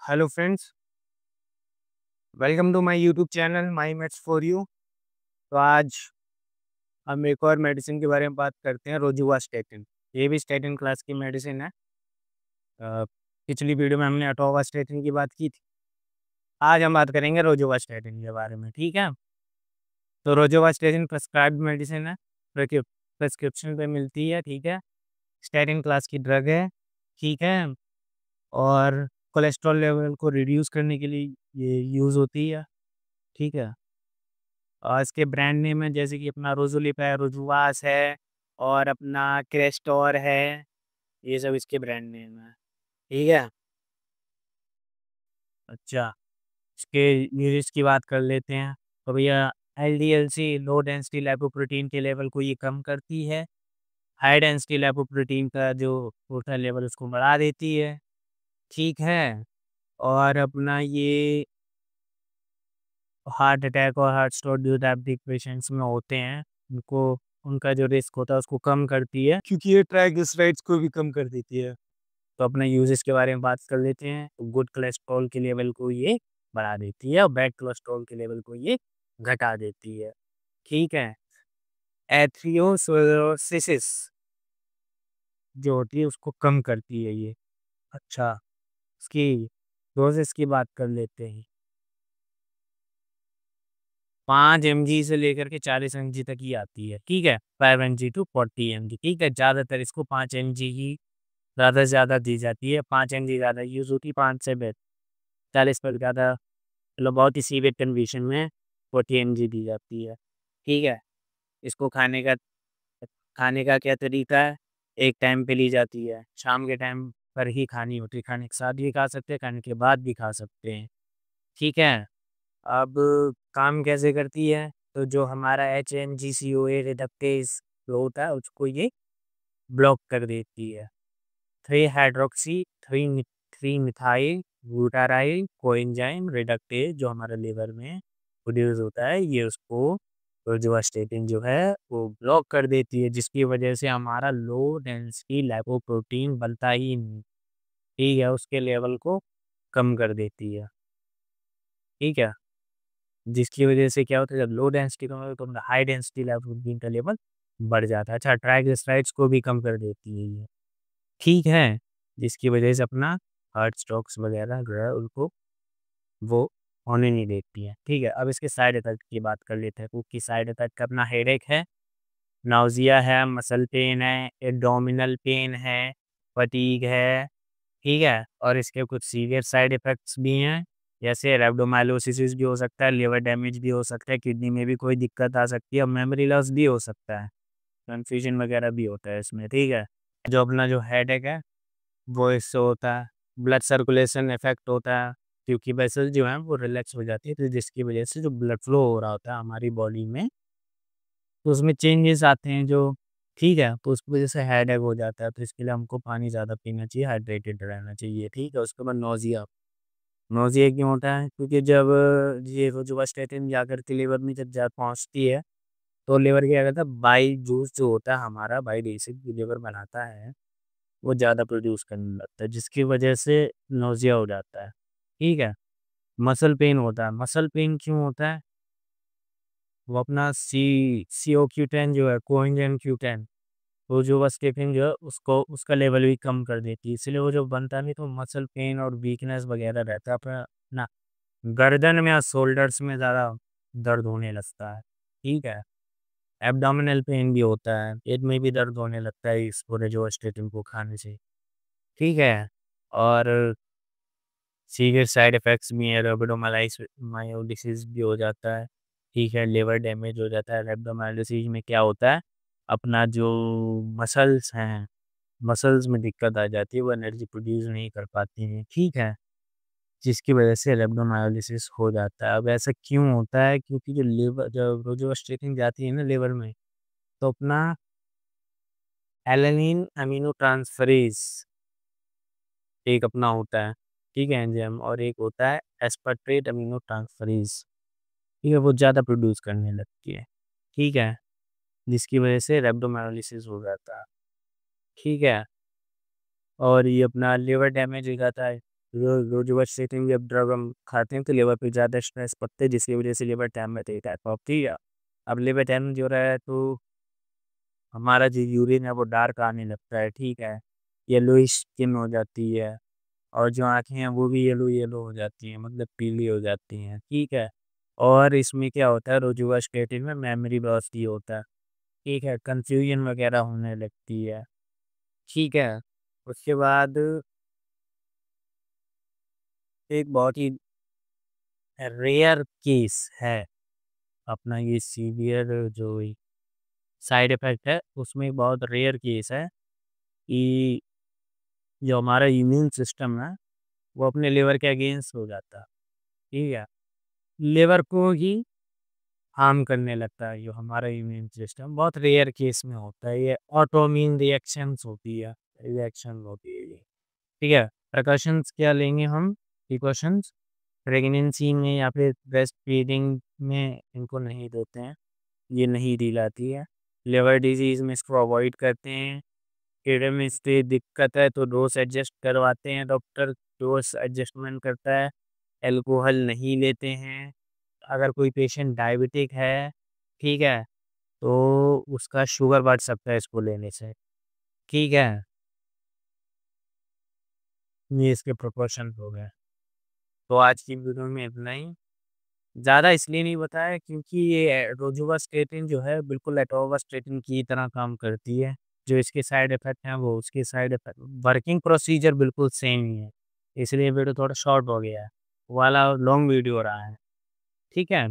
Hello friends, welcome to my YouTube channel my meds for you. तो आज हम एक और मेडिसिन के बारे में बात करते हैं, रोजुवास्टेटिन। ये भी स्टेटिन क्लास की मेडिसिन है। अ, पिछली वीडियो में हमने अटोवास्टेटिन की बात की थी। आज हम बात करेंगे रोजुवास्टेटिन के बारे में, ठीक है। तो रोजुवास्टेटिन प्रेस्क्राइब्ड मेडिसिन है, प्रेस्क्रिप्शन पे मिलती है, ठीक है। स्टेटिन क्लास की ड्रग है, ठीक है। और कोलेस्ट्रॉल लेवल को रिड्यूस करने के लिए ये यूज़ होती है, ठीक है। इसके ब्रांड नेम है जैसे कि अपना रोज़ोलिप है, रोजुवास है और अपना क्रेस्टोर है। ये सब इसके ब्रांड नेम है, ठीक है। अच्छा, इसके यूज़ेस की बात कर लेते हैं। तो भैया एलडीएलसी लो डेंसिटी लिपोप्रोटीन के लेवल को ये कम करती है। हाई डेंसिटी लिपोप्रोटीन का जो होता है लेवल उसको बढ़ा देती है, ठीक है। और अपना ये हार्ट अटैक और हार्ट स्ट्रोक जो डायबिटिक पेशेंट्स में होते हैं, उनको उनका जो रिस्क होता है उसको कम करती है, क्योंकि ये ट्राइग्लिसराइड्स को भी कम कर देती है। तो अपने यूजेस के बारे में बात कर लेते हैं। तो गुड कोलेस्ट्रॉल के लेवल को ये बढ़ा देती है और बैड कोलेस्ट्रॉल के लेवल को ये घटा देती है, ठीक है। एथेरोस्क्लेरोसिस जो होती है उसको कम करती है ये। अच्छा, इसकी डोजेस की बात कर लेते हैं। 5 mg से लेकर के 40 mg तक ही आती है, ठीक है। 5 mg टू 40 mg, ठीक है। ज़्यादातर इसको 5 mg ही ज़्यादा से ज़्यादा दी जाती है। 5 mg ज़्यादा यूज़ होती है, 5 से 40 पर ज़्यादा, मतलब बहुत ही सीवियर कंडीशन में 40 mg दी जाती है, ठीक है। इसको खाने का क्या तरीका है, एक टाइम पे ली जाती है, शाम के टाइम पर ही खानी होती है। खाने के साथ भी खा सकते हैं, खाने के बाद भी खा सकते हैं, ठीक है। अब काम कैसे करती है, तो जो हमारा HMG-CoA रिडक्टेज जो होता है उसको ये ब्लॉक कर देती है। 3 हाइड्रोक्सी 3 मिथाइल ग्लूटाराइल कोएंजाइम रिडक्टेज जो हमारा लिवर में प्रोड्यूस होता है, ये उसको रोजुवास्टेटिन जो है वो ब्लॉक कर देती है, जिसकी वजह से हमारा लो डेंसिटी लिपोप्रोटीन बनता ही नहीं, ठीक है। उसके लेवल को कम कर देती है, ठीक है। जिसकी वजह से क्या होता है, जब लो डेंसिटी कम होता है तो हाई डेंसिटी लिपोप्रोटीन का लेवल बढ़ जाता है। अच्छा, ट्राइग्लिसराइड्स को भी कम कर देती है ये, ठीक है। जिसकी वजह से अपना हार्ट स्ट्रोक्स वगैरह जो है उनको वो होने नहीं देती है, ठीक है। अब इसके साइड इफेक्ट की बात कर लेते हैं। कुछ की साइड इफेक्ट अपना हेडेक है, नाउजिया है, मसल पेन है, एब्डोमिनल पेन है, फटीग है, ठीक है। और इसके कुछ सीवियर साइड इफ़ेक्ट्स भी हैं, जैसे रैप्डोमाइलोसिस भी हो सकता है, लिवर डैमेज भी हो सकता है, किडनी में भी कोई दिक्कत आ सकती है और मेमोरी लॉस भी हो सकता है, कन्फ्यूजन वगैरह भी होता है इसमें, ठीक है। जो अपना जो हेडेक है वो इससे होता है, ब्लड सर्कुलेशन इफेक्ट होता है, क्योंकि वेसल्स जो हैं वो रिलैक्स हो जाती है, तो जिसकी वजह से जो ब्लड फ्लो हो रहा होता है हमारी बॉडी में, तो उसमें चेंजेस आते हैं जो, ठीक है। तो उसकी वजह से हेडेक हो जाता है, तो इसके लिए हमको पानी ज़्यादा पीना चाहिए, हाइड्रेटेड रहना चाहिए, ठीक है। उसके बाद नोज़िया, नोज़िया क्यों होता है, क्योंकि जब ये रोजुवास्टेटिन जाकर के लिवर में जब जा पहुँचती है, तो लिवर क्या करता है, बाइल जूस जो होता है हमारा, बाइल एसिड जो लिवर बनाता है वो ज़्यादा प्रोड्यूस करने लगता है, जिसकी वजह से नोज़िया हो जाता है, ठीक है। मसल पेन होता है, मसल पेन क्यों होता है, वो अपना CO-Q10 जो है, कोएंजाइम Q10, वो जो वास्केपिन जो है उसको उसका लेवल भी कम कर देती है, इसलिए वो जो बनता नहीं तो मसल पेन और वीकनेस वगैरह रहता है अपना ना, गर्दन में या शोल्डर्स में ज़्यादा दर्द होने लगता है, ठीक है। एब्डोमिनल पेन भी होता है, पेट में भी दर्द होने लगता है इस पूरे जो स्टेटिन को खाने से, ठीक है। और सीवियर साइड इफ़ेक्ट्स भी हैं, रैपिडोमाइयोसिस भी हो जाता है, ठीक है। लिवर डैमेज हो जाता है। रैपिडोमाइयोसिस में क्या होता है, अपना जो मसल्स हैं, मसल्स में दिक्कत आ जाती है, वो एनर्जी प्रोड्यूस नहीं कर पाती हैं, ठीक है। जिसकी वजह से रैपिडोमाइयोसिस हो जाता है। अब ऐसा क्यों होता है, क्योंकि जो लिवर जब रोजुस्टेटिन जाती है ना लिवर में, तो अपना एलानिन अमीनो ट्रांसफरेज़ एक अपना होता है, ठीक है, एंजाइम, और एक होता है एस्पार्टेट अमीनो ट्रांसफरेज़, ठीक है, वो ज़्यादा प्रोड्यूस करने लगती है, ठीक है, जिसकी वजह से रैप्डोमायोलिसिस हो जाता है, ठीक है। और ये अपना लिवर डैमेज हो जाता है, रोज़ोवास्टेटिन जब ड्रग हम खाते हैं तो लिवर पे ज़्यादा स्ट्रेस पड़ता है, जिसकी वज़ह से लिवर डैमेज रहता है। तो ठीक है, अब लिवर डैमेज हो रहा है तो हमारा जो यूरिन है वो डार्क आने लगता है, ठीक है? येलोइश स्किन हो जाती है और जो आँखें हैं वो भी येलो-येलो हो जाती हैं, मतलब पीली हो जाती हैं, ठीक है? और इसमें क्या होता है, रोज़ोवास्टेटिन में मेमोरी लॉस भी होता है, ठीक है? कन्फ्यूजन वग़ैरह होने लगती है, ठीक है? उसके बाद एक बहुत ही रेयर केस है अपना ये सीवियर जो साइड इफ़ेक्ट है, उसमें एक बहुत रेयर केस है कि जो हमारा इम्यून सिस्टम है, वो अपने लिवर के अगेंस्ट हो जाता है, ठीक है? लिवर को ही हार्म करने लगता है जो हमारा इम्यून सिस्टम, बहुत रेयर केस में होता है ये, ऑटोइम्यून रिएक्शन होती है ये, ठीक है? प्रिकॉशंस क्या लेंगे हम? प्रिकॉशंस प्रेगनेंसी में या फिर ब्रेस्ट फीडिंग में इनको नहीं देते हैं, ये नहीं दी जाती है। लिवर डिज़ीज़ में इसको अवॉइड करते हैं। कीड़े में से दिक्कत है तो डोज़ एडजस्ट करवाते हैं डॉक्टर, डोज़ एडजस्टमेंट करता है। अल्कोहल नहीं लेते हैं। अगर कोई पेशेंट डायबिटिक है, ठीक है, तो उसका शुगर बढ़ सकता है इसको लेने से, ठीक है? ये इसके प्रिकॉशंस हो गए। तो आज की वीडियो में इतना ही। ज़्यादा इसलिए नहीं बताया क्योंकि ये रोज़ोवास्टेटिन जो है बिल्कुल एटोवास्टेटिन की तरह काम करती है। जो इसके साइड इफ़ेक्ट हैं वो उसके साइड इफ़ेक्ट, वर्किंग प्रोसीजर बिल्कुल सेम ही है। इसलिए वीडियो थोड़ा शॉर्ट हो गया है। वो वाला लॉन्ग वीडियो रहा है। ठीक है?